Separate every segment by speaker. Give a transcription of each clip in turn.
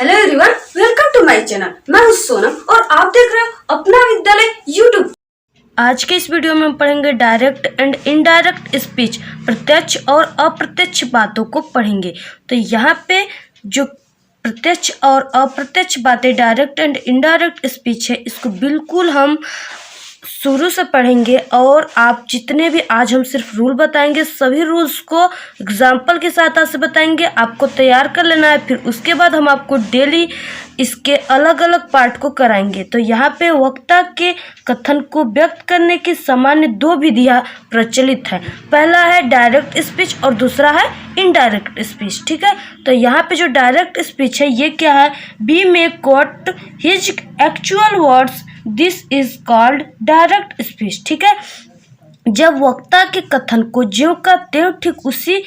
Speaker 1: Hello everyone, welcome to my channel. मैं हूं सोनम और आप देख रहे हो अपना विद्यालय यूट्यूब।
Speaker 2: आज के इस वीडियो में हम पढ़ेंगे डायरेक्ट एंड इनडायरेक्ट स्पीच, प्रत्यक्ष और अप्रत्यक्ष बातों को पढ़ेंगे। तो यहाँ पे जो प्रत्यक्ष और अप्रत्यक्ष बातें, डायरेक्ट एंड इनडायरेक्ट स्पीच है, इसको बिल्कुल हम शुरू से पढ़ेंगे। और आप जितने भी, आज हम सिर्फ रूल बताएंगे, सभी रूल्स को एग्जाम्पल की सहायता से बताएंगे। आपको तैयार कर लेना है, फिर उसके बाद हम आपको डेली इसके अलग अलग पार्ट को कराएंगे। तो यहाँ पे वक्ता के कथन को व्यक्त करने की सामान्य दो विधियाँ प्रचलित है। पहला है डायरेक्ट स्पीच और दूसरा है इनडायरेक्ट स्पीच। ठीक है, तो यहाँ पे जो डायरेक्ट स्पीच है ये क्या है? Be may quote his actual words, this is called direct speech. ठीक है, जब वक्ता के कथन को ज्यों का त्यों ठीक उसी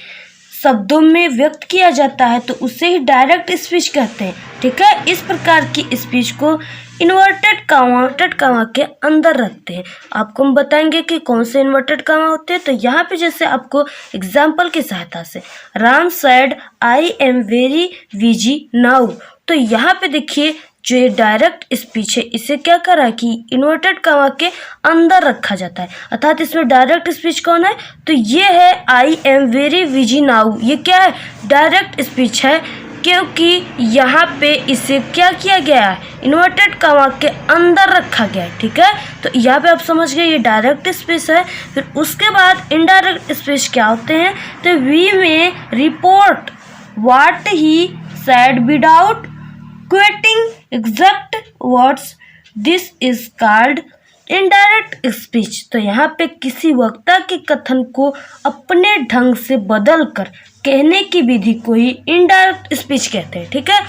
Speaker 2: शब्दों में व्यक्त किया जाता है तो उसे ही डायरेक्ट स्पीच कहते हैं। ठीक है, इस प्रकार की स्पीच को इन्वर्टेड कामा के अंदर रखते हैं। आपको हम बताएंगे कि कौन से इन्वर्टेड कामा होते हैं। तो यहाँ पे जैसे आपको एग्जाम्पल की सहायता से, Ram said I am very busy now. तो यहाँ पे देखिए जो ये डायरेक्ट स्पीच है इसे क्या करा कि इन्वर्टेड कामा के अंदर रखा जाता है, अर्थात इसमें डायरेक्ट स्पीच कौन है? तो ये है I am very busy now. ये क्या है? डायरेक्ट स्पीच है, क्योंकि यहाँ पे इसे क्या किया गया है? इन्वर्टेड कामा के अंदर रखा गया है। ठीक है, तो यहाँ पे आप समझ गए ये डायरेक्ट स्पीच है। फिर उसके बाद इनडायरेक्ट स्पीच क्या होते हैं? तो वी में report what he said without quoting exact words, this is called indirect speech। तो यहाँ पे किसी वक्ता के कथन को अपने ढंग से बदलकर कहने की विधि को ही इनडायरेक्ट स्पीच कहते हैं। ठीक है,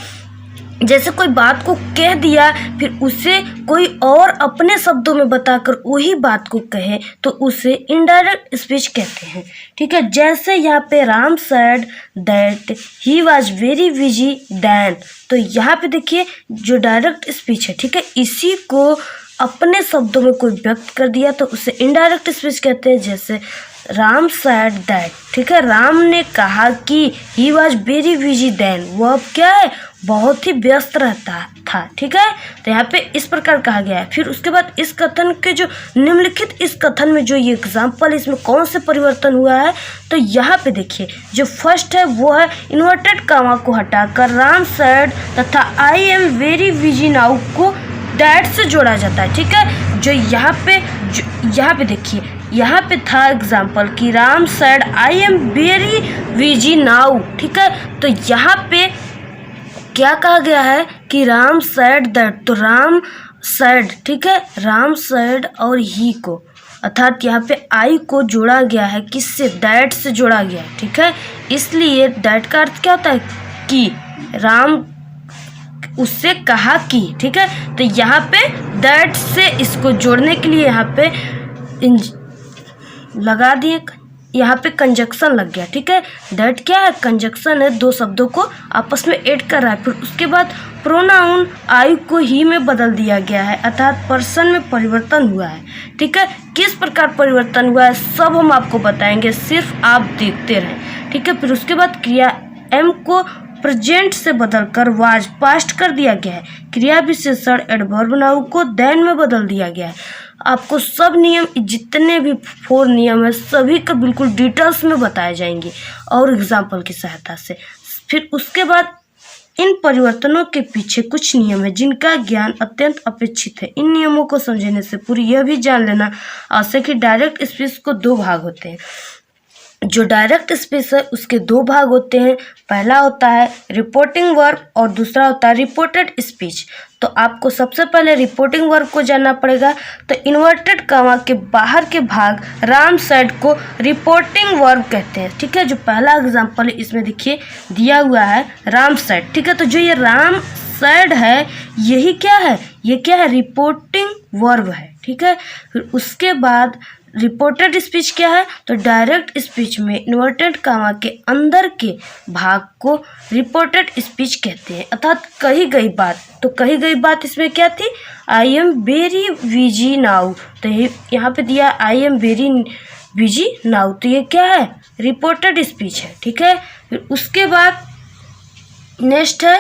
Speaker 2: जैसे कोई बात को कह दिया फिर उसे कोई और अपने शब्दों में बताकर वही बात को कहे तो उसे इनडायरेक्ट स्पीच कहते हैं। ठीक है, जैसे यहाँ पे Ram said that he was very busy then. तो यहाँ पे देखिए जो डायरेक्ट स्पीच है, ठीक है, इसी को अपने शब्दों में कोई व्यक्त कर दिया तो उसे इनडायरेक्ट स्पीच कहते हैं। जैसे राम सेड दैट, ठीक है, राम ने कहा कि he was very busy then, वो अब क्या है? बहुत ही व्यस्त रहता था। ठीक है, तो यहाँ पे इस प्रकार कहा गया है। फिर उसके बाद इस कथन के जो निम्नलिखित, इस कथन में जो ये एग्जाम्पल है इसमें कौन से परिवर्तन हुआ है? तो यहाँ पे देखिए जो फर्स्ट है वो है इन्वर्टेड कामा को हटाकर राम सेड तथा I am very busy now को दैट से जोड़ा जाता है। ठीक है, जो यहाँ पे देखिए यहाँ पे था एग्जाम्पल कि Ram said I am very busy now. ठीक है, तो यहाँ पे क्या कहा गया है कि राम सेड दैट, तो राम सेड, ठीक है, राम सेड और ही को, अर्थात यहाँ पे आई को जोड़ा गया है, किससे? दैट से जोड़ा गया है। ठीक है, इसलिए दैट का अर्थ क्या होता है? कि राम उससे कहा कि। ठीक है, तो यहाँ पे दैट से इसको जोड़ने के लिए यहाँ पे लगा दिए, यहाँ पे कंजक्शन लग गया। ठीक है, दैट क्या है? कंजक्शन है, दो शब्दों को आपस में ऐड कर रहा है। फिर उसके बाद प्रोनाउन आई को ही में बदल दिया गया है, अर्थात पर्सन में परिवर्तन हुआ है। ठीक है, किस प्रकार परिवर्तन हुआ है सब हम आपको बताएंगे, सिर्फ आप देखते रहें। ठीक है, फिर उसके बाद क्रिया एम को प्रेजेंट से बदलकर वाज पास्ट कर दिया गया है। क्रिया विशेषण एडवर्ब नाउ को देन में बदल दिया गया है। आपको सब नियम, जितने भी 4 नियम है, सभी का बिल्कुल डिटेल्स में बताए जाएंगे और एग्जाम्पल की सहायता से। फिर उसके बाद इन परिवर्तनों के पीछे कुछ नियम है जिनका ज्ञान अत्यंत अपेक्षित है। इन नियमों को समझने से पूरी यह भी जान लेना आवश्यक है कि डायरेक्ट स्पीच को 2 भाग होते हैं। जो डायरेक्ट स्पीच है उसके 2 भाग होते हैं। पहला होता है रिपोर्टिंग वर्ब और दूसरा होता है रिपोर्टेड स्पीच। तो आपको सबसे पहले रिपोर्टिंग वर्ब को जानना पड़ेगा। तो इन्वर्टेड कामा के बाहर के भाग राम सेड को रिपोर्टिंग वर्ब कहते हैं। ठीक है, जो पहला एग्जाम्पल है इसमें देखिए दिया हुआ है राम सेड। ठीक है, तो जो ये राम सेड है यही क्या है? ये क्या है? रिपोर्टिंग वर्ब है। ठीक है, फिर उसके बाद रिपोर्टेड स्पीच क्या है? तो डायरेक्ट स्पीच में इन्वर्टेड कामा के अंदर के भाग को रिपोर्टेड स्पीच कहते हैं, अर्थात कही गई बात। तो कही गई बात इसमें क्या थी? I am very busy now. तो यहाँ पे दिया I am very busy now, तो ये क्या है? रिपोर्टेड स्पीच है। ठीक है, फिर उसके बाद नेक्स्ट है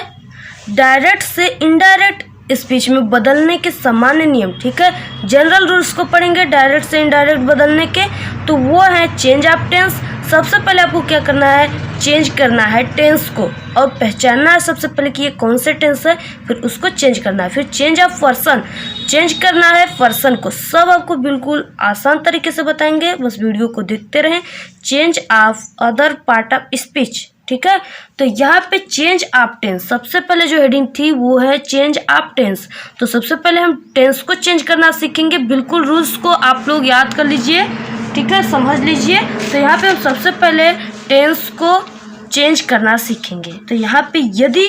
Speaker 2: डायरेक्ट से इनडायरेक्ट स्पीच में बदलने के सामान्य नियम, ठीक है। जनरल रूल्स को पढ़ेंगे डायरेक्ट से इनडायरेक्ट बदलने के, तो वो है चेंज ऑफ टेंस। सबसे पहले आपको क्या करना है, चेंज करना है टेंस को और पहचानना है सबसे पहले कि ये कौन से टेंस है, फिर उसको चेंज करना है। फिर चेंज ऑफ पर्सन, चेंज करना है पर्सन को। सब आपको बिल्कुल आसान तरीके से बताएंगे, बस वीडियो को देखते रहें। Change of other part of speech, ठीक है। तो यहाँ पे चेंज ऑफ टेंस, सबसे पहले जो हेडिंग थी वो है चेंज ऑफ टेंस। तो सबसे पहले हम टेंस को चेंज करना सीखेंगे। बिल्कुल रूल्स को आप लोग याद कर लीजिए, ठीक है, समझ लीजिए। तो यहाँ पे हम सबसे पहले टेंस को चेंज करना सीखेंगे। तो यहाँ पे यदि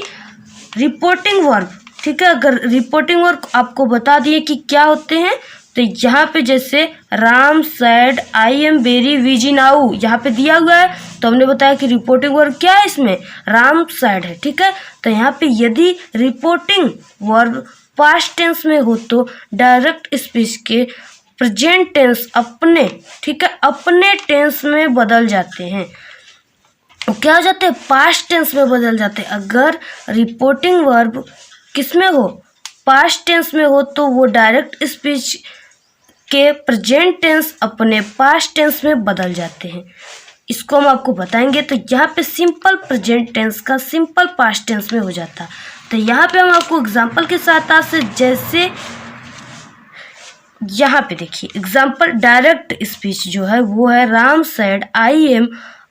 Speaker 2: रिपोर्टिंग वर्ब, ठीक है, अगर रिपोर्टिंग वर्ब आपको बता दिए कि क्या होते हैं, तो यहाँ पे जैसे Ram said I am very busy now यहाँ पे दिया हुआ है, तो हमने बताया कि रिपोर्टिंग वर्ब क्या है, इसमें राम सैड है, ठीक है। तो यहाँ पे यदि रिपोर्टिंग वर्ब पास्ट टेंस में हो तो डायरेक्ट स्पीच के प्रेजेंट टेंस अपने, ठीक है, अपने टेंस में बदल जाते हैं। तो क्या हो जाते हैं, पास्ट टेंस में बदल जाते हैं। अगर रिपोर्टिंग वर्ब किस में हो, पास्ट टेंस में हो, तो वो डायरेक्ट स्पीच के प्रेजेंट टेंस अपने पास्ट टेंस में बदल जाते हैं। इसको हम आपको बताएंगे। तो यहाँ पे सिंपल प्रेजेंट टेंस का सिंपल पास्ट टेंस में हो जाता। तो यहाँ पे हम आपको एग्जांपल के साथ से, जैसे यहाँ पे देखिए एग्जांपल, डायरेक्ट स्पीच जो है वो है Ram said I am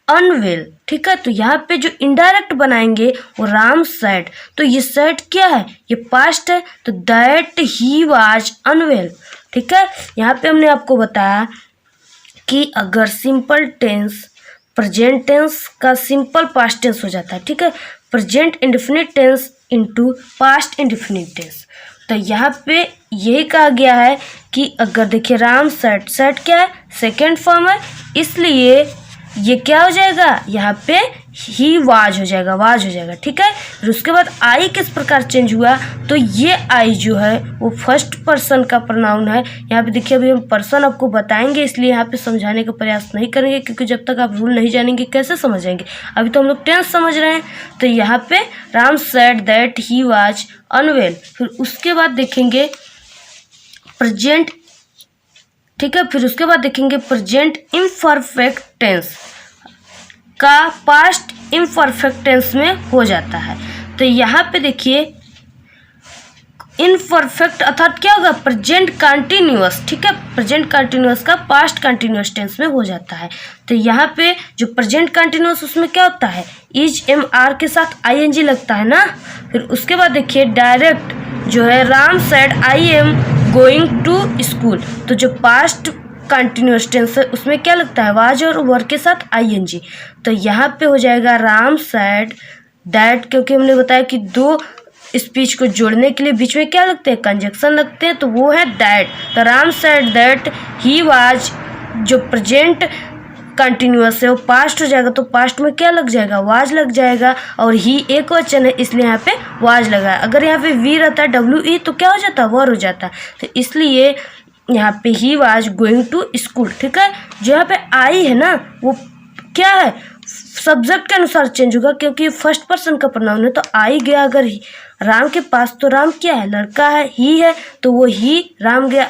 Speaker 2: unwell, ठीक है। तो यहाँ पे जो इनडायरेक्ट बनाएंगे वो राम सैड, तो ये सैड क्या है, ये पास्ट है, तो दैट ही वाज अनवेल, ठीक है। यहाँ पे हमने आपको बताया कि अगर सिंपल टेंस प्रेजेंट टेंस का सिंपल पास्ट टेंस हो जाता है, ठीक है, present indefinite tense into past indefinite tense. तो यहाँ पे यही कहा गया है कि अगर देखिए राम सैड, सैड क्या है, सेकेंड फॉर्म है, इसलिए ये क्या हो जाएगा, यहाँ पे ही वाज हो जाएगा, वाज हो जाएगा, ठीक है। फिर उसके बाद आई किस प्रकार चेंज हुआ, तो ये आई जो है वो फर्स्ट पर्सन का प्रोनाउन है। यहाँ पे देखिए अभी हम पर्सन आपको बताएंगे, इसलिए यहाँ पे समझाने का प्रयास नहीं करेंगे, क्योंकि जब तक आप रूल नहीं जानेंगे कैसे समझेंगे। अभी तो हम लोग टेंस समझ रहे हैं। तो यहाँ पे Ram said that he was unwell. फिर उसके बाद देखेंगे प्रेजेंट, ठीक है, फिर उसके बाद देखेंगे प्रेजेंट इम्परफेक्ट टेंस का पास्ट इम्परफेक्ट टेंस में हो जाता है। तो यहाँ पे देखिए इनपरफेक्ट अर्थात क्या होगा, प्रेजेंट कंटिन्यूअस, ठीक है, प्रेजेंट कंटिन्यूअस का पास्ट कंटिन्यूअस टेंस में हो जाता है। तो यहाँ पे जो प्रेजेंट कंटिन्यूअस उसमें क्या होता है, इज एम आर के साथ आई एन जी लगता है ना। फिर उसके बाद देखिए डायरेक्ट जो है Ram said I am going to school, तो जो पास्ट कंटिन्यूअस टेंस है उसमें क्या लगता है, वाज और वर के साथ आई एन जी। तो यहाँ पे हो जाएगा राम सेड दैट, क्योंकि हमने बताया कि दो स्पीच को जोड़ने के लिए बीच में क्या लगते हैं, कंजक्शन लगते हैं, तो वो है दैट। तो Ram said that he was, जो प्रेजेंट कंटिन्यूअस है वो पास्ट हो जाएगा, तो पास्ट में क्या लग जाएगा, वाज लग जाएगा, और ही एक वचन है इसलिए यहाँ पे वाज लगा है। अगर यहाँ पे वी रहता है डब्ल्यू ई तो क्या हो जाता, वर हो जाता। तो इसलिए यहाँ पे he was going to school, ठीक है। जो यहाँ पे आई है ना वो क्या है, सब्जेक्ट के अनुसार चेंज होगा, क्योंकि फर्स्ट पर्सन का प्रोनाउन है। तो आई गया अगर राम के पास, तो राम क्या है, लड़का है, ही है, तो वो ही, राम गया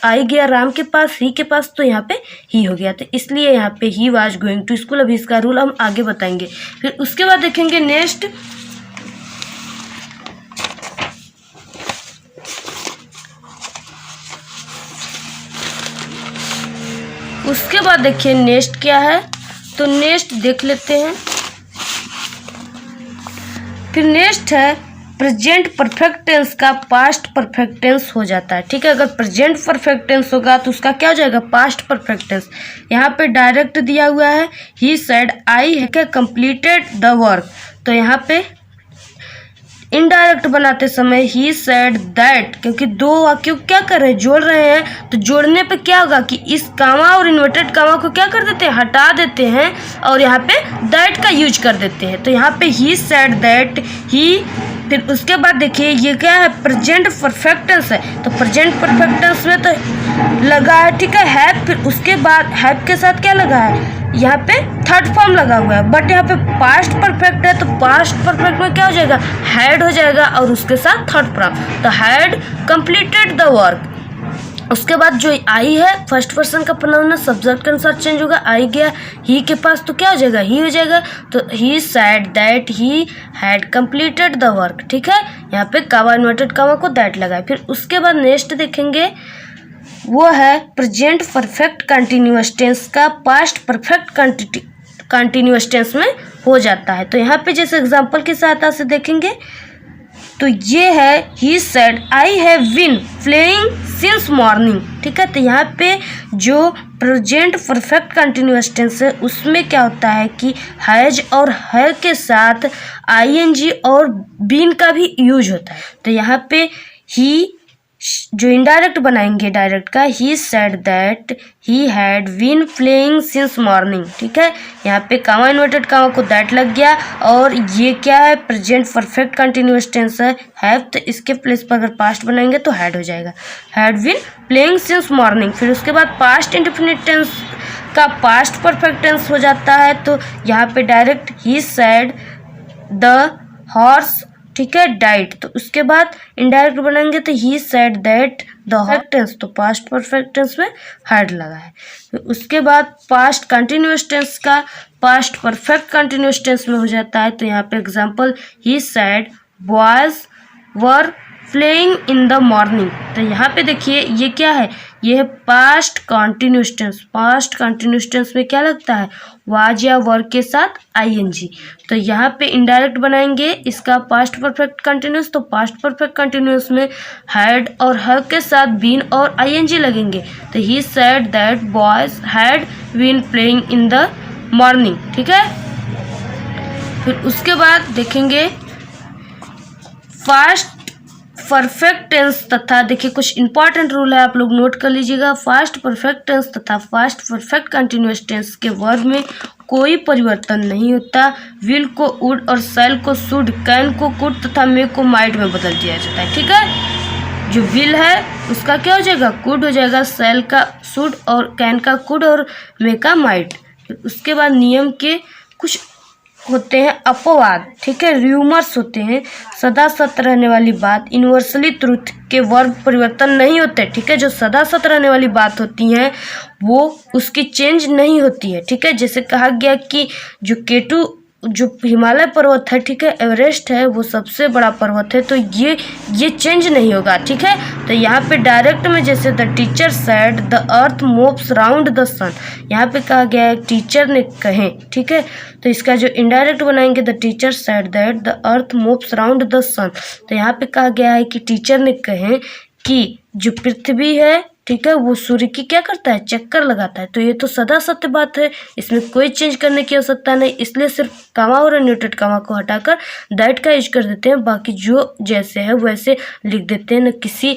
Speaker 2: आई गया राम के पास, ही के पास, तो यहाँ पे ही हो गया। तो इसलिए यहाँ पे he was going to school. अभी इसका रूल हम आगे बताएंगे। फिर उसके बाद देखेंगे नेक्स्ट, उसके बाद देखिए नेक्स्ट क्या है, तो नेक्स्ट देख लेते हैं। फिर नेक्स्ट है प्रेजेंट परफेक्ट टेंस का पास्ट परफेक्ट टेंस हो जाता है, ठीक है। अगर प्रेजेंट परफेक्ट टेंस होगा तो उसका क्या हो जाएगा, पास्ट परफेक्ट टेंस। यहाँ पे डायरेक्ट दिया हुआ है ही सेड आई है क्या, कंप्लीटेड द वर्क। तो यहाँ पे इनडायरेक्ट बनाते समय ही सेड दैट, क्योंकि दो वाक्य क्या कर रहे हैं, जोड़ रहे हैं, तो जोड़ने पे क्या होगा कि इस कामा और इन्वर्टेड कामा को क्या कर देते हैं, हटा देते हैं, और यहाँ पे दैट का यूज कर देते हैं। तो यहाँ पे ही सेड दैट ही फिर उसके बाद देखिए ये क्या है, प्रेजेंट परफेक्ट टेंस है। तो प्रेजेंट परफेक्ट टेंस में तो लगा है, ठीक है, हैव। फिर उसके बाद हैव के साथ क्या लगा है, यहाँ पे थर्ड फॉर्म लगा हुआ है। बट यहाँ पे पास्ट परफेक्ट है, तो पास्ट परफेक्ट में क्या हो जाएगा, हैड हो जाएगा और उसके साथ थर्ड फॉर्म। तो हैड कंप्लीटेड द वर्क। उसके बाद जो आई है, फर्स्ट पर्सन का प्रोनाउन है, सब्जेक्ट के अनुसार चेंज होगा। आई गया ही के पास, तो क्या हो जाएगा, ही हो जाएगा। तो he said that he had completed the work, ठीक है। यहाँ पे कामा इन्वर्टेड कामा को दैट लगा है। फिर उसके बाद नेक्स्ट देखेंगे, वो है प्रेजेंट परफेक्ट कंटिन्यूअस टेंस का पास्ट परफेक्ट कंटिन्यूअस टेंस में हो जाता है। तो यहाँ पे जैसे एग्जांपल की सहायता से देखेंगे, तो ये है he said I have been playing since morning, ठीक है। तो यहाँ पे जो प्रेजेंट परफेक्ट कंटिन्यूअस टेंस है उसमें क्या होता है कि हैज और है के साथ आईएनजी और बीन का भी यूज होता है। तो यहाँ पे ही जो इनडायरेक्ट बनाएंगे डायरेक्ट का, he said that he had been playing since morning, ठीक है। यहाँ पे कामा इन्वर्टेड कामा को दैट लग गया। और ये क्या है, प्रेजेंट परफेक्ट कंटिन्यूअस टेंस है, हैव। तो इसके प्लेस पर अगर पास्ट बनाएंगे तो हैड हो जाएगा, had been playing since morning. फिर उसके बाद पास्ट इंडेफिनिट टेंस का पास्ट परफेक्ट टेंस हो जाता है। तो यहाँ पे direct he said the horse, ठीक है, डाइट। तो उसके बाद इनडायरेक्ट बनाएंगे तो he said that the perfect tense, तो पास्ट परफेक्ट टेंस में हैड लगा है। फिर उसके बाद पास्ट कंटिन्यूअस टेंस का पास्ट परफेक्ट कंटिन्यूअस टेंस में हो जाता है। तो यहाँ पे example, he said boys were playing in the morning. तो यहाँ पे देखिए ये क्या है, ये है past continuous tense. Past continuous tense में क्या लगता है, वाज या वर के साथ आईएनजी। तो यहाँ पे इनडायरेक्ट बनाएंगे इसका पास्ट परफेक्ट कंटिन्यूअस। तो पास्ट परफेक्ट कंटिन्यूअस में हैड और हैव के साथ बीन और आईएनजी लगेंगे। तो he said that boys had been playing in the morning, ठीक है। फिर उसके बाद देखेंगे फास्ट परफेक्ट टेंस तथा, देखिए कुछ इंपॉर्टेंट रूल है, आप लोग नोट कर लीजिएगा। फास्ट परफेक्ट टेंस तथा फास्ट परफेक्ट कंटिन्यूअस टेंस के वर्ब में कोई परिवर्तन नहीं होता। विल को वुड और शैल को शुड, कैन को कुड तथा मे को माइट में बदल दिया जाता है, ठीक है। जो विल है उसका क्या हो जाएगा, कुड हो जाएगा, शैल का शुड और कैन का कुड और मे का माइट। उसके बाद नियम के कुछ होते हैं अपवाद, ठीक है, र्यूमर्स होते हैं, सदा सत्य रहने वाली बात, यूनिवर्सली ट्रूथ के वर्ब परिवर्तन नहीं होते, ठीक है। जो सदा सत्य रहने वाली बात होती हैं वो उसकी चेंज नहीं होती है, ठीक है। जैसे कहा गया कि जो केटू जो हिमालय पर्वत है, ठीक है, एवरेस्ट है, वो सबसे बड़ा पर्वत है। तो ये चेंज नहीं होगा, ठीक है। तो यहाँ पे डायरेक्ट में जैसे the teacher said the earth moves round the sun, यहाँ पे कहा गया है टीचर ने कहे, ठीक है। तो इसका जो इनडायरेक्ट बनाएंगे the teacher said that the earth moves round the sun. तो यहाँ पे कहा गया है कि टीचर ने कहे कि जो पृथ्वी है, ठीक है, वो सूर्य की क्या करता है, चक्कर लगाता है। तो ये तो सदा सत्य बात है, इसमें कोई चेंज करने की आवश्यकता नहीं। इसलिए सिर्फ कामा और न्यूटेड कामा को हटाकर दैट का यूज कर देते हैं, बाकी जो जैसे है वैसे लिख देते हैं। न किसी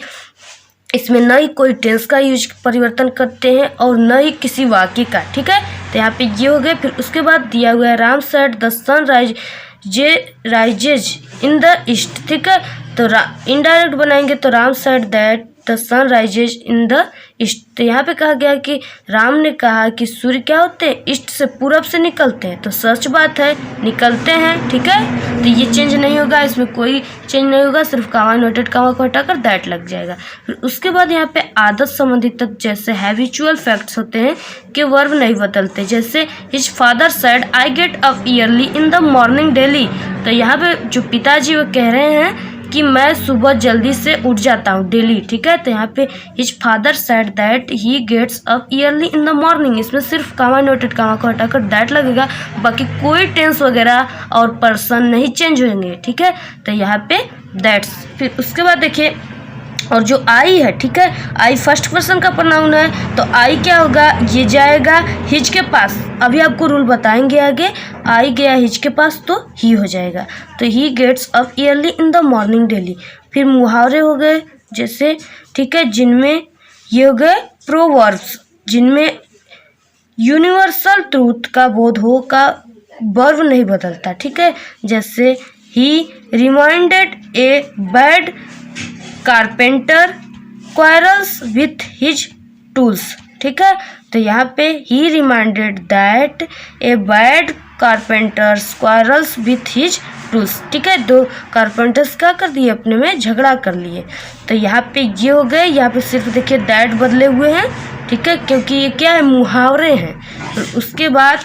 Speaker 2: इसमें न ही कोई टेंस का यूज परिवर्तन करते हैं और न ही किसी वाक्य का, ठीक है। तो यहाँ पे ये हो गए। फिर उसके बाद दिया हुआ है Ram said the sun rises in the east, ठीक है। तो इनडायरेक्ट बनाएंगे तो Ram said that the sun rises in the east. तो यहाँ पे कहा गया कि राम ने कहा कि सूर्य क्या होते हैं, ईस्ट से, पूरब से निकलते हैं। तो सच बात है, निकलते हैं, ठीक है। तो ये चेंज नहीं होगा, इसमें कोई चेंज नहीं होगा, सिर्फ कामा नोटेड कामा को हटाकर दैट लग जाएगा। फिर उसके बाद यहाँ पे आदत संबंधित जैसे हैबिचुअल फैक्ट्स होते हैं कि वर्ब नहीं बदलते। जैसे his father said I get up early in the morning daily. तो यहाँ पे जो पिताजी वो कह रहे हैं कि मैं सुबह जल्दी से उठ जाता हूँ डेली, ठीक है। तो यहाँ पे his father said that he gets up early in the morning, इसमें सिर्फ कामा नोटेड कामा को हटाकर दैट लगेगा, बाकी कोई टेंस वगैरह और पर्सन नहीं चेंज होंगे, ठीक है। तो यहाँ पे दैट्स। फिर उसके बाद देखिए, और जो आई है, ठीक है, आई फर्स्ट पर्सन का प्रोनाउन है। तो आई क्या होगा, ये जाएगा हिज के पास, अभी आपको रूल बताएंगे आगे। आई गया हिज के पास तो ही हो जाएगा। तो he gets up early in the morning daily. फिर मुहावरे हो गए जैसे, ठीक है, जिनमें ये हो गए प्रोवर्ब्स, जिनमें यूनिवर्सल ट्रूथ का बोध हो का वर्ब नहीं बदलता, ठीक है। जैसे ही reminded a bad carpenter quarrels with his tools. ठीक है, तो यहाँ पे ही reminded that a bad carpenters quarrels with his tools. ठीक है, दो कारपेंटर्स क्या कर दिए, अपने में झगड़ा कर लिए। तो यहाँ पे ये हो गए, यहाँ पे सिर्फ देखिए दैट बदले हुए हैं। ठीक है, क्योंकि ये क्या है, मुहावरे हैं। तो उसके बाद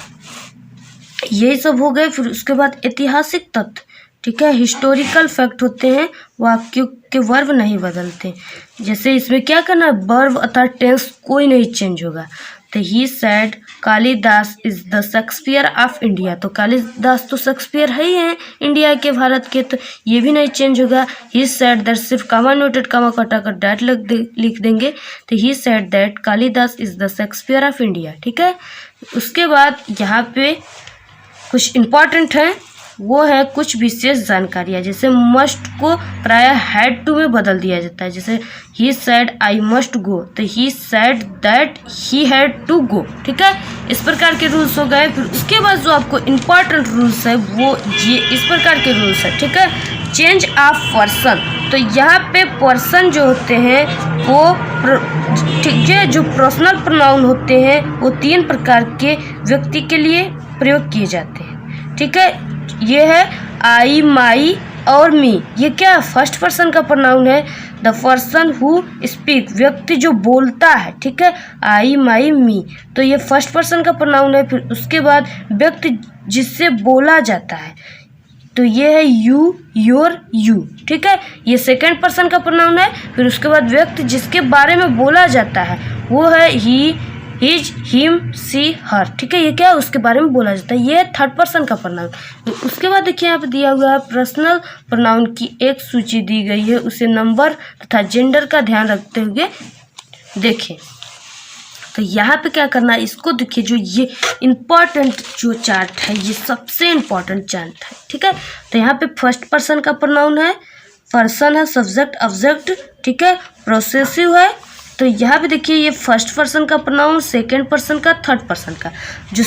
Speaker 2: यही सब हो गए। फिर उसके बाद ऐतिहासिक तथ्य। ठीक है, हिस्टोरिकल फैक्ट होते हैं, वाक्यों के वर्ब नहीं बदलते। जैसे इसमें क्या करना है, वर्ब अर्थात टेंस कोई नहीं चेंज होगा। तो he said Kalidas is the Shakespeare of India. तो कालिदास तो शेक्सपियर है ही हैं इंडिया के, भारत के, तो ये भी नहीं चेंज होगा। ही सेड दैट, सिर्फ कामा नोटेड कामा कटाकर डैट लिख देंगे। तो he said that Kalidas is the Shakespeare of India. ठीक है, उसके बाद यहाँ पे कुछ इम्पॉर्टेंट है, वो है कुछ विशेष जानकारियाँ। जैसे मस्ट को प्रायः हैड टू में बदल दिया जाता है। जैसे ही सेड आई मस्ट गो, तो he said that he had to go. ठीक है, इस प्रकार के रूल्स हो गए। फिर उसके बाद जो आपको इम्पॉर्टेंट रूल्स है वो ये इस प्रकार के रूल्स है। ठीक है, चेंज ऑफ पर्सन। तो यहाँ पे पर्सन जो होते हैं वो ठीक है, जो पर्सनल प्रोनाउन होते हैं वो 3 प्रकार के व्यक्ति के लिए प्रयोग किए जाते हैं। ठीक है, ये है आई, माई और मी। ये क्या फर्स्ट पर्सन का प्रोनाउन है। द पर्सन हु स्पीक, व्यक्ति जो बोलता है। ठीक है, आई, माई, मी, तो ये फर्स्ट पर्सन का प्रोनाउन है। फिर उसके बाद व्यक्ति जिससे बोला जाता है, तो ये है यू, योर, यू। ठीक है, ये सेकंड पर्सन का प्रोनाउन है। फिर उसके बाद व्यक्ति जिसके बारे में बोला जाता है वो है ही, हिज, हिम, सी, हर। ठीक है, ये क्या है, उसके बारे में बोला जाता है। ये है थर्ड पर्सन का प्रोनाउन। तो उसके बाद देखिए यहाँ पे दिया हुआ है पर्सनल प्रोनाउन की एक सूची दी गई है, उसे नंबर तथा जेंडर का ध्यान रखते हुए देखें। तो यहाँ पे क्या करना है, इसको देखिए, जो ये इम्पॉर्टेंट जो चार्ट है, ये सबसे इम्पॉर्टेंट चार्ट है। ठीक है, तो यहाँ पे फर्स्ट पर्सन का प्रोनाउन है, पर्सन है, सब्जेक्ट, ऑब्जेक्ट। ठीक है, प्रोसेसिव है। तो यहाँ पे देखिए ये फर्स्ट पर्सन का प्रोनाउन, सेकंड पर्सन का, थर्ड पर्सन का। जो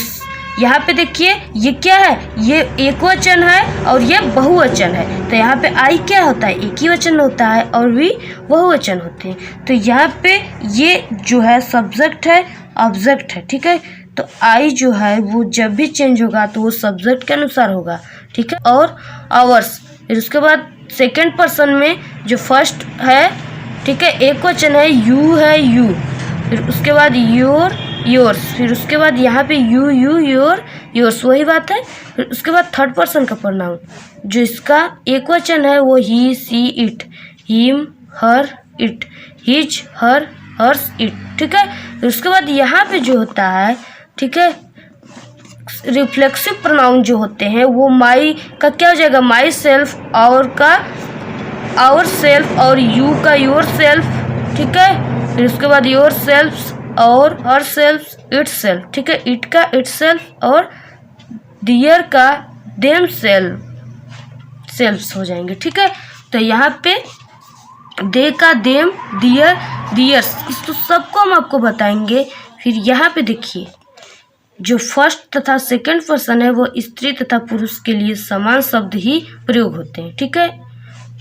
Speaker 2: यहाँ पे देखिए ये क्या है, ये एकवचन है और ये बहुवचन है। तो यहाँ पे आई क्या होता है, एक ही वचन होता है, और भी बहुवचन होते हैं। तो यहाँ पे ये जो है सब्जेक्ट है, ऑब्जेक्ट है। ठीक है, तो आई जो है वो जब भी चेंज होगा तो वो सब्जेक्ट के अनुसार होगा। ठीक है, और आवर्स। फिर उसके बाद सेकेंड पर्सन में जो फर्स्ट है, ठीक है, एक वचन है, यू है, यू। फिर उसके बाद योर, योर्स। फिर उसके बाद यहाँ पे यू, यू, योर, योर्स, वही बात है। फिर उसके बाद थर्ड पर्सन का प्रोनाउन, जो इसका एक वचन है वो ही, she, it, him, her, it, his, her, hers, it. ठीक है, फिर उसके बाद यहाँ पे जो होता है, ठीक है, रिफ्लेक्सिव प्रोनाउन जो होते हैं वो माई का क्या हो जाएगा, माई सेल्फ, और का आवर सेल्फ, और यू का योर सेल्फ। ठीक है, फिर उसके बाद योर सेल्फ और हर सेल्फ, इट सेल्फ। ठीक है, इट का इट सेल्फ, और दियर का देम सेल्फ्स हो जाएंगे। ठीक है, तो यहाँ पे दे का देम, दियर, दियर्स, इस तो सबको हम आपको बताएंगे। फिर यहाँ पे देखिए जो फर्स्ट तथा सेकंड पर्सन है वो स्त्री तथा पुरुष के लिए समान शब्द ही प्रयोग होते हैं। ठीक है,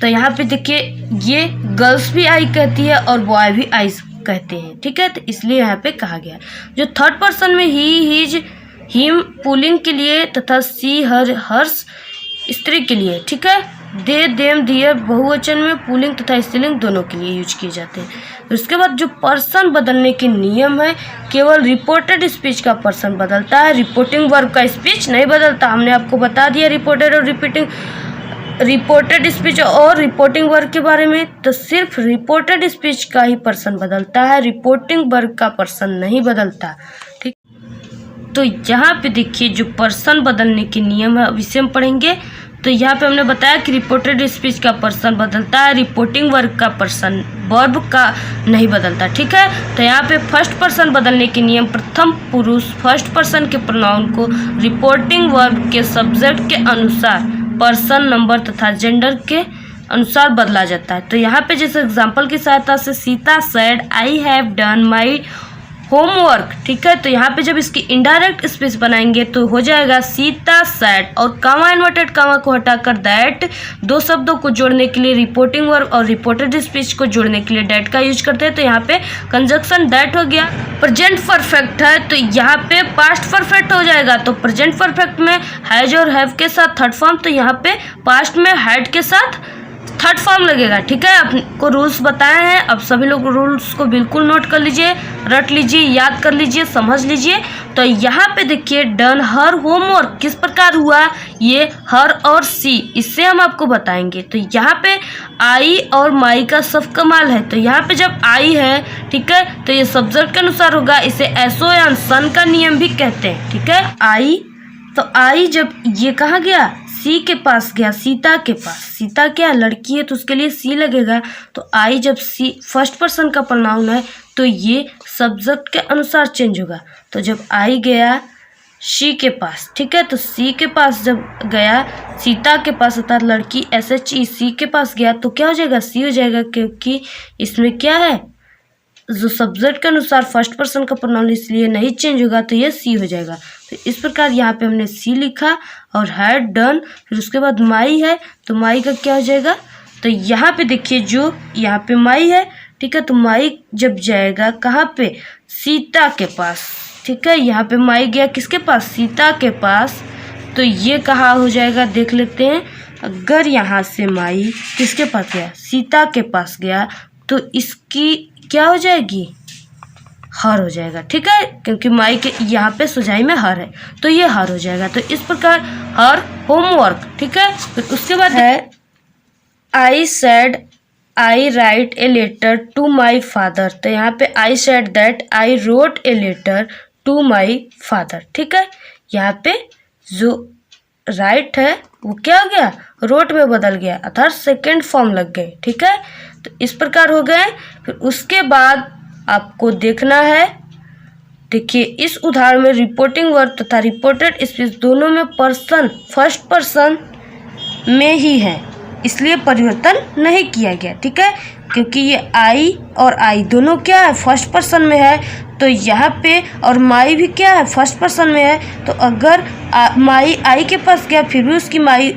Speaker 2: तो यहाँ पे देखिए ये गर्ल्स भी आई कहती है और बॉय भी आई कहते हैं। ठीक है, तो इसलिए यहाँ पे कहा गया। जो थर्ड पर्सन में ही, हिज, हिम पुल्लिंग के लिए तथा सी, हर, हर्ष स्त्री के लिए। ठीक है, दे, देम, दियर बहुवचन में पुल्लिंग तथा स्त्रीलिंग दोनों के लिए यूज किए जाते हैं। उसके बाद जो पर्सन बदलने के नियम है, केवल रिपोर्टेड स्पीच का पर्सन बदलता है, रिपोर्टिंग वर्ब का स्पीच नहीं बदलता। हमने आपको बता दिया रिपोर्टेड और रिपोर्टेड स्पीच और रिपोर्टिंग वर्ब के बारे में। तो सिर्फ रिपोर्टेड स्पीच का ही पर्सन बदलता है, रिपोर्टिंग वर्ब का पर्सन नहीं बदलता। ठीक, तो यहाँ पे देखिए जो पर्सन बदलने के नियम है अब इसे हम पढ़ेंगे। तो यहाँ पे हमने बताया कि रिपोर्टेड स्पीच का पर्सन बदलता है, रिपोर्टिंग वर्ब का पर्सन वर्ब का नहीं बदलता। ठीक है, तो यहाँ पे फर्स्ट पर्सन बदलने के नियम, प्रथम पुरुष फर्स्ट पर्सन के प्रोनाउन को रिपोर्टिंग वर्ब के सब्जेक्ट के अनुसार पर्सन, नंबर तथा जेंडर के अनुसार बदला जाता है। तो यहाँ पे जैसे एग्जाम्पल की सहायता से Sita said I have done my homework, ठीक है। तो यहाँ पे जब इसकी इनडायरेक्ट स्पीच बनाएंगे तो हो जाएगा सीता सैड, और कामा इन्वर्टेड कामा को हटाकर दैट, दो शब्दों को जोड़ने के लिए रिपोर्टिंग वर्ब और रिपोर्टेड स्पीच को जोड़ने के लिए दैट का यूज करते हैं। तो यहाँ पे कंजक्शन दैट हो गया। प्रेजेंट परफेक्ट है तो यहाँ पे पास्ट परफेक्ट हो जाएगा। तो प्रेजेंट परफेक्ट में हैज और हैव के साथ थर्ड फॉर्म, तो यहाँ पे पास्ट में हैड के साथ थर्ड फॉर्म लगेगा, ठीक है। आपको रूल्स बताए हैं, अब सभी लोग रूल्स को बिल्कुल नोट कर लीजिए, रट लीजिए, याद कर लीजिए, समझ लीजिए। तो यहाँ पे देखिए डन हर होमवर्क किस प्रकार हुआ, ये हर और सी, इससे हम आपको बताएंगे। तो यहाँ पे आई और माई का सब कमाल है। तो यहाँ पे जब आई है, ठीक है, तो ये सब्जेक्ट के अनुसार होगा, इसे एसओ या सन का नियम भी कहते हैं, ठीक है। आई, तो आई जब ये कहाँ गया, सी के पास गया, सीता के पास। सीता क्या लड़की है तो उसके लिए सी लगेगा। तो आई जब सी फर्स्ट पर्सन का प्रोनाउन है तो ये सब्जेक्ट के अनुसार चेंज होगा। तो जब आई गया शी के पास, ठीक है, तो सी के पास जब गया सीता के पास अर्थात लड़की SHE सी के पास गया तो क्या हो जाएगा, सी हो जाएगा, क्योंकि इसमें क्या है, जो सब्जेक्ट के अनुसार फर्स्ट पर्सन का प्रोनाउन इसलिए नहीं चेंज होगा, तो ये सी हो जाएगा। तो इस प्रकार यहाँ पे हमने सी लिखा और हैड डन, फिर उसके बाद माई है तो माई का क्या हो जाएगा, तो यहाँ पे देखिए जो यहाँ पे माई है, ठीक है, तो माई जब जाएगा कहाँ पे, सीता के पास, ठीक है। यहाँ पे माई गया किसके पास, सीता के पास, तो ये कहाँ हो जाएगा देख लेते हैं। अगर यहाँ से माई किसके पास गया, सीता के पास गया, तो इसकी क्या हो जाएगी, हर हो जाएगा, ठीक है, क्योंकि माई के यहाँ पे सुजाई में हर है तो ये हर हो जाएगा। तो इस प्रकार हर होमवर्क, ठीक है। फिर उसके बाद है I said I write a letter to my father. तो यहाँ पे I said that I wrote a letter to my father, ठीक है। यहाँ पे जो राइट है वो क्या हो गया, रोट में बदल गया, अर्थात सेकेंड फॉर्म लग गए, ठीक है। तो इस प्रकार हो गए। फिर उसके बाद आपको देखना है, देखिए इस उदाहरण में रिपोर्टिंग वर्ब तथा रिपोर्टेड स्पीच दोनों में पर्सन फर्स्ट पर्सन में ही है, इसलिए परिवर्तन नहीं किया गया, ठीक है, क्योंकि ये आई और आई दोनों क्या है, फर्स्ट पर्सन में है। तो यहाँ पे और माई भी क्या है, फर्स्ट पर्सन में है। तो अगर माई आई के पास गया फिर भी उसकी माई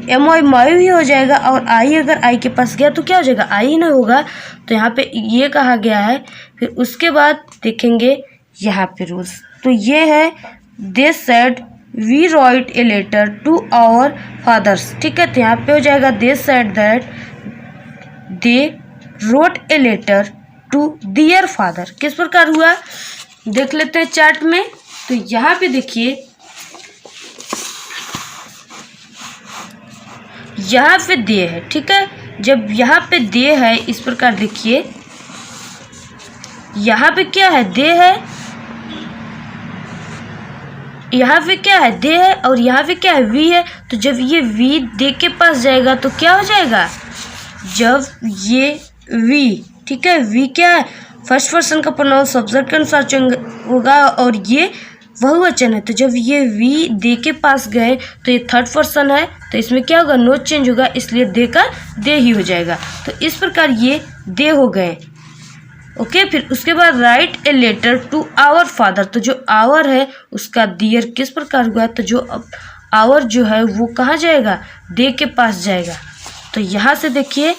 Speaker 2: MY माई भी हो जाएगा, और आई अगर आई के पास गया तो क्या हो जाएगा, आई ही नहीं होगा। तो यहाँ पे ये कहा गया है। फिर उसके बाद देखेंगे यहाँ पे रूल्स, तो ये है they said we write a letter to our fathers, ठीक है। तो यहाँ पे हो जाएगा they said that they wrote a letter to their father. किस प्रकार हुआ देख लेते हैं चार्ट में। तो यहाँ पे देखिए, यहाँ पे दे है, ठीक है। जब यहाँ पे दे है इस प्रकार देखिए, यहाँ पे क्या है, दे है, यहाँ पे क्या है, दे है, और यहाँ पे क्या है, वी है। तो जब ये वी दे के पास जाएगा तो क्या हो जाएगा, जब ये वी, ठीक है, वी क्या है, फर्स्ट पर्सन का प्रोनाउन सब्जेक्ट के अनुसार चेंज होगा, और ये बहुवचन है। तो जब ये वी दे के पास गए तो ये थर्ड पर्सन है, तो इसमें क्या होगा, नो चेंज होगा, इसलिए दे का दे ही हो जाएगा। तो इस प्रकार ये दे हो गए, ओके। फिर उसके बाद write a letter to our father, तो जो आवर है उसका दियर किस प्रकार हुआ, तो जो आवर जो है वो कहाँ जाएगा, दे के पास जाएगा। तो यहाँ से देखिए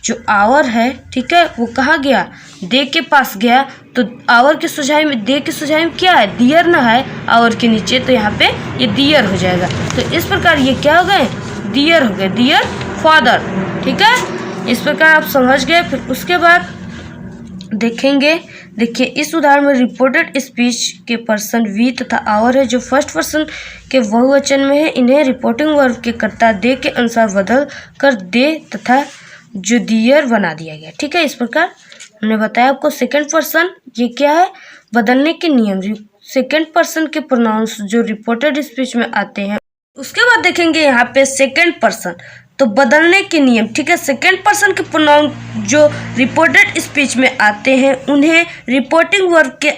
Speaker 2: जो आवर है, ठीक है, वो कहाँ गया, दे के पास गया। तो आवर की सुझाई में, दे की सुझाई में क्या है, दियर ना है आवर के नीचे, तो यहाँ पे ये दियर हो जाएगा। तो इस प्रकार ये क्या हो गए, दियर हो गए, दियर फादर, ठीक है। इस प्रकार आप समझ गए। फिर उसके बाद देखेंगे, देखिए इस उदाहरण में रिपोर्टेड स्पीच के पर्सन वी तथा आवर है, जो फर्स्ट पर्सन के बहुवचन में है। इन्हें रिपोर्टिंग वर्ब के कर्ता दे के अनुसार बदल कर दे तथा जो दियर बना दिया गया, ठीक है। इस प्रकार हमने बताया आपको सेकंड पर्सन, ये क्या है, बदलने के नियम, सेकंड पर्सन के प्रोनाउंस जो रिपोर्टेड स्पीच में आते हैं। उसके बाद देखेंगे यहाँ पे सेकंड पर्सन, तो बदलने के नियम, ठीक है। सेकंड पर्सन के प्रोनाउन जो रिपोर्टेड स्पीच में आते हैं उन्हें रिपोर्टिंग वर्ब के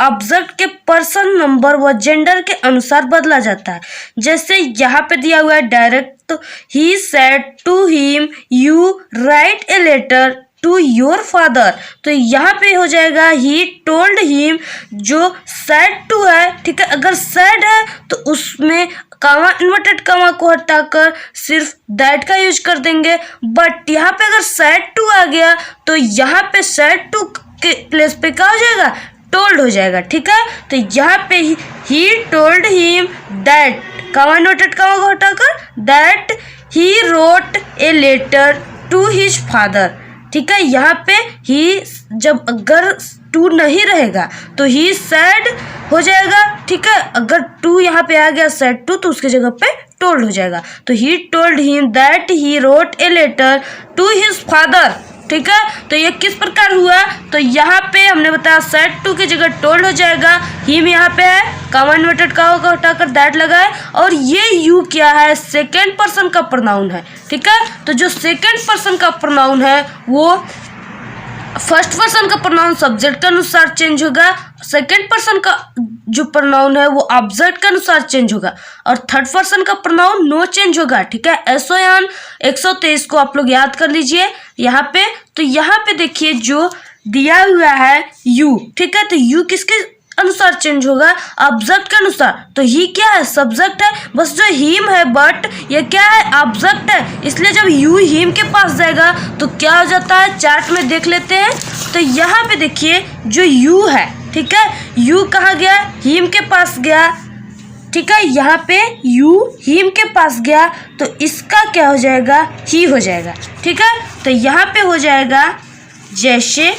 Speaker 2: ऑब्जेक्ट के पर्सन नंबर व जेंडर के अनुसार बदला जाता है। जैसे यहाँ पे दिया हुआ है डायरेक्ट, तो he said to him you write a letter to your father. तो यहाँ पे हो जाएगा ही टोल्ड हिम, जो सैड टू है, ठीक है। अगर सैड है तो उसमें कामा, इन्वर्टेड कामा को हटाकर सिर्फ दैट का यूज कर देंगे। बट यहाँ पे अगर सैड टू आ गया तो यहाँ पे सैड टू के प्लेस पे क्या हो जाएगा, टोल्ड हो जाएगा, ठीक है। तो यहाँ पे he told him that, comma inverted comma को हटाकर that he wrote a letter to his father, ठीक है। यहाँ पे ही जब अगर टू नहीं रहेगा तो ही सैड हो जाएगा, ठीक है। अगर टू यहाँ पे आ गया सैड टू तो उसके जगह पे टोल्ड हो जाएगा। तो he told him that he wrote a letter to his father, ठीक है। तो ये किस प्रकार हुआ, तो यहाँ पे हमने बताया सैड टू की जगह टोल्ड हो जाएगा। हिम यहाँ पे है, कामा इन्वर्टेड कामा को हटाकर दैट लगा है, और ये यू क्या है, सेकेंड पर्सन का प्रोनाउन है, ठीक है। तो जो सेकेंड पर्सन का प्रोनाउन है वो फर्स्ट पर्सन का प्रोनाउन सब्जेक्ट के अनुसार चेंज होगा, सेकेंड पर्सन का जो प्रोनाउन है वो ऑब्जेक्ट के अनुसार चेंज होगा, और थर्ड पर्सन का प्रोनाउन नो चेंज होगा, ठीक है। एसओएन 123 को आप लोग याद कर लीजिए यहाँ पे। तो यहाँ पे देखिए जो दिया हुआ है यू, ठीक है। तो यू किसके अनुसार चेंज होगा, ऑब्जेक्ट के अनुसार। तो ही क्या है, सब्जेक्ट है, बस जो हिम है, बट ये क्या है, ऑब्जेक्ट है। इसलिए जब यू हिम के पास जाएगा तो क्या हो जाता है, चार्ट में देख लेते हैं। तो यहाँ पे देखिए जो यू है, ठीक है, यू कहाँ गया, हिम के पास गया, ठीक है। यहाँ पे यू हिम के पास गया तो इसका क्या हो जाएगा, ही हो जाएगा, ठीक है। तो यहाँ पे हो जाएगा जैसे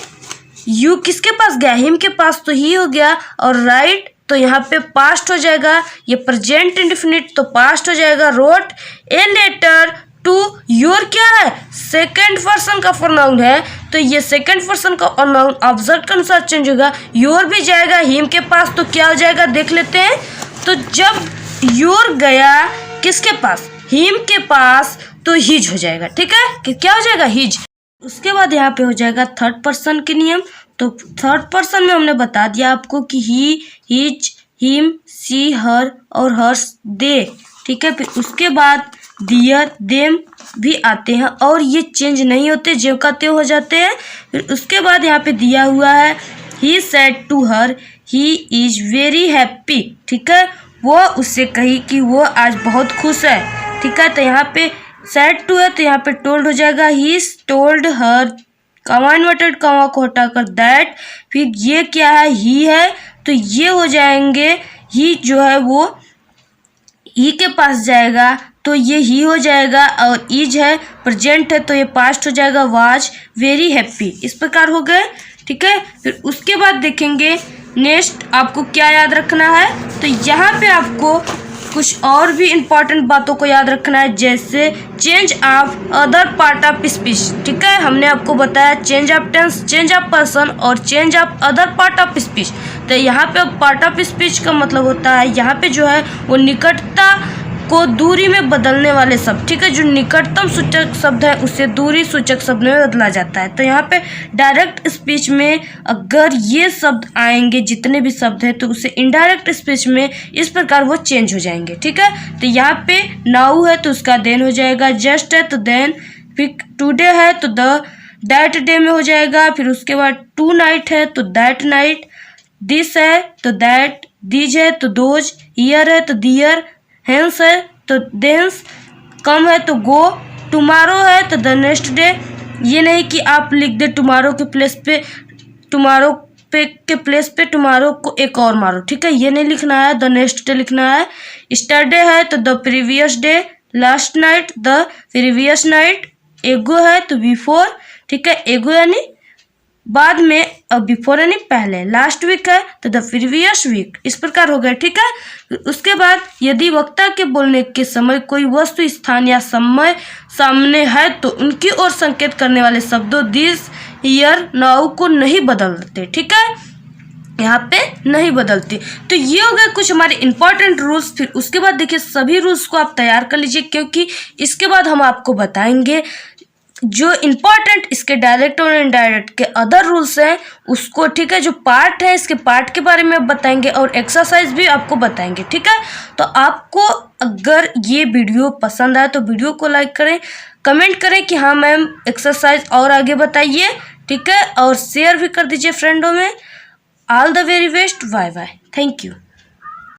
Speaker 2: यू किसके पास गया, हिम के पास, तो ही हो गया, और राइट तो यहाँ पे पास्ट हो जाएगा, ये प्रेजेंट इंडेफिनिट तो पास्ट हो जाएगा। Wrote a letter to your क्या है, सेकेंड पर्सन का प्रोनाउन है, तो ये सेकेंड पर्सन का प्रोनाउन ऑब्जेक्ट के अनुसार चेंज होगा। योर भी जाएगा हिम के पास तो क्या हो जाएगा, देख लेते हैं। तो जब योर गया किसके पास, हिम के पास, तो हिज हो जाएगा, ठीक है, कि क्या हो जाएगा, हिज। उसके बाद यहाँ पे हो जाएगा थर्ड पर्सन के नियम। तो थर्ड पर्सन में हमने बता दिया आपको कि ही, हिज, हिम, सी, हर और हर्स, दे, ठीक है। फिर उसके बाद दियर, देम भी आते हैं और ये चेंज नहीं होते, ज्यों का त्यों हो जाते हैं। फिर उसके बाद यहाँ पे दिया हुआ है he said to her he is very happy, ठीक है। वो उससे कही कि वो आज बहुत खुश है, ठीक है। तो यहाँ पे सैड टू है तो यहाँ पे टोल्ड हो जाएगा, he told her, comma inverted comma को हटाकर दैट। फिर ये क्या है, ही है, तो ये हो जाएंगे, ही जो है वो ही के पास जाएगा तो ये ही हो जाएगा, और इज है, प्रेजेंट है तो ये पास्ट हो जाएगा, वाज वेरी हैप्पी। इस प्रकार हो गए, ठीक है। फिर उसके बाद देखेंगे नेक्स्ट आपको क्या याद रखना है। तो यहाँ पे आपको कुछ और भी इम्पॉर्टेंट बातों को याद रखना है, जैसे change of other part of speech, ठीक है। हमने आपको बताया change of tense, change of person और change of other part of speech. तो यहाँ पे पार्ट ऑफ स्पीच का मतलब होता है यहाँ पे जो है वो निकटता को दूरी में बदलने वाले शब्द, ठीक है। जो निकटतम सूचक शब्द है उसे दूरी सूचक शब्द में बदला जाता है। तो यहाँ पे डायरेक्ट स्पीच में अगर ये शब्द आएंगे, जितने भी शब्द हैं, तो उसे इनडायरेक्ट स्पीच में इस प्रकार वो चेंज हो जाएंगे, ठीक है। तो यहाँ पे नाउ है तो उसका देन हो जाएगा, जस्ट है तो देन, फिर टुडे है तो द, दैट डे में हो जाएगा। फिर उसके बाद टू नाइट है तो दैट नाइट, दिस है तो दैट, दीज है तो दोज, ईयर है तो दियर, हेंस है तो देंस, कम है तो गो, टुमारो है तो द नेक्स्ट डे। ये नहीं कि आप लिख दे टुमारो के प्लेस पे, टुमारो पे के प्लेस पे टुमारो को एक और मारो, ठीक है, ये नहीं लिखना है, द नेक्स्ट डे लिखना है। स्टरडे है तो the previous day, last night the previous night, एगो है तो बिफोर, ठीक है, एगो यानी बाद में और बिफोर यानी पहले, लास्ट वीक है तो द प्रीवियस वीक। इस प्रकार हो गया, ठीक है। उसके बाद यदि वक्ता के बोलने के समय कोई वस्तु, स्थान या समय सामने है तो उनकी ओर संकेत करने वाले शब्दों दिस, ईयर, नाउ को नहीं बदलते, ठीक है, यहाँ पे नहीं बदलती। तो ये हो गए कुछ हमारे इंपॉर्टेंट रूल्स। फिर उसके बाद देखिए सभी रूल्स को आप तैयार कर लीजिए, क्योंकि इसके बाद हम आपको बताएंगे जो इम्पॉर्टेंट इसके डायरेक्ट और इनडायरेक्ट के अदर रूल्स हैं उसको, ठीक है। जो पार्ट है इसके पार्ट के बारे में बताएंगे और एक्सरसाइज भी आपको बताएंगे, ठीक है। तो आपको अगर ये वीडियो पसंद आए तो वीडियो को लाइक करें, कमेंट करें कि हाँ मैम एक्सरसाइज और आगे बताइए, ठीक है, और शेयर भी कर दीजिए फ्रेंडों में। All the very best, bye bye, thank you.